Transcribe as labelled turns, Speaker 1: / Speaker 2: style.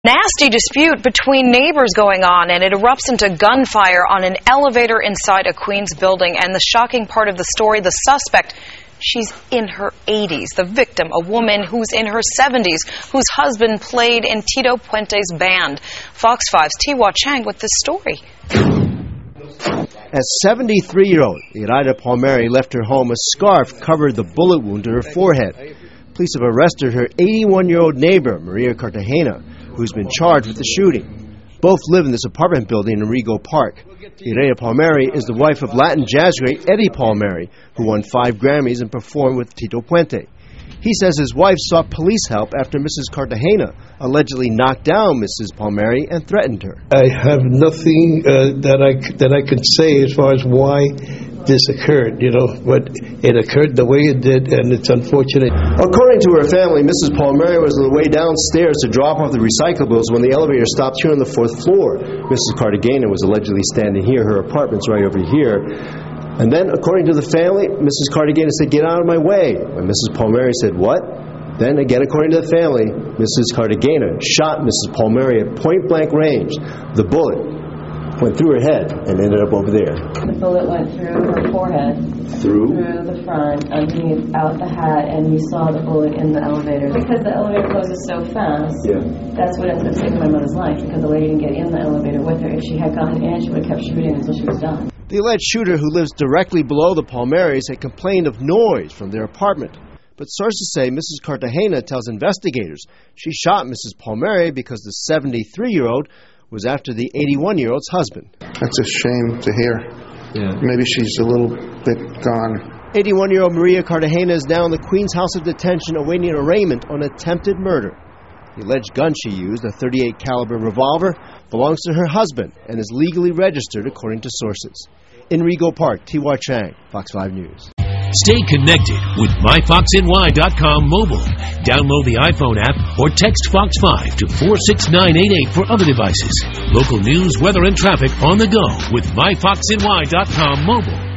Speaker 1: Nasty dispute between neighbors going on, and it erupts into gunfire on an elevator inside a Queens building. And the shocking part of the story, the suspect, she's in her 80s. The victim, a woman who's in her 70s, whose husband played in Tito Puente's band. Fox 5's Tiwa Chang with this story.
Speaker 2: As 73-year-old Iraida Palmieri left her home, a scarf covered the bullet wound to her forehead. Police have arrested her 81-year-old neighbor, Maria Cartagena, who's been charged with the shooting. Both live in this apartment building in Rego Park. Iraida Palmieri is the wife of Latin jazz great Eddie Palmieri, who won 5 Grammys and performed with Tito Puente. He says his wife sought police help after Mrs. Cartagena allegedly knocked down Mrs. Palmieri and threatened her.
Speaker 3: I have nothing that I can say as far as why this occurred, but it occurred the way it did, and it's unfortunate.
Speaker 2: According to her family, Mrs. Palmieri was on the way downstairs to drop off the recyclables when the elevator stopped here on the 4th floor. Mrs. Cartagena was allegedly standing here. Her apartment's right over here. And then, according to the family, Mrs. Cartagena said, "Get out of my way." And Mrs. Palmieri said, "What?" Then, again, according to the family, Mrs. Cartagena shot Mrs. Palmieri at point-blank range. The bullet went through her head and ended up over there.
Speaker 4: The bullet went through her forehead, through the front, underneath, out the hat, and you saw the bullet in the elevator. Because the elevator closes so fast, that's what ended up saving my mother's life, because the lady didn't get in the elevator with her. If she had gotten in, she would have kept shooting until she was done.
Speaker 2: The alleged shooter, who lives directly below the Palmieris, had complained of noise from their apartment. But sources say Mrs. Cartagena tells investigators she shot Mrs. Palmieri because the 73-year-old was after the 81-year-old's husband.
Speaker 5: That's a shame to hear. Yeah. Maybe she's a little bit gone.
Speaker 2: 81-year-old Maria Cartagena is now in the Queens House of Detention awaiting arraignment on attempted murder. The alleged gun she used, a .38 caliber revolver, belongs to her husband and is legally registered according to sources. In Rego Park, Tiwa Chang, Fox 5 News.
Speaker 6: Stay connected with myfoxny.com mobile. Download the iPhone app or text Fox 5 to 46988 for other devices. Local news, weather, and traffic on the go with myfoxny.com mobile.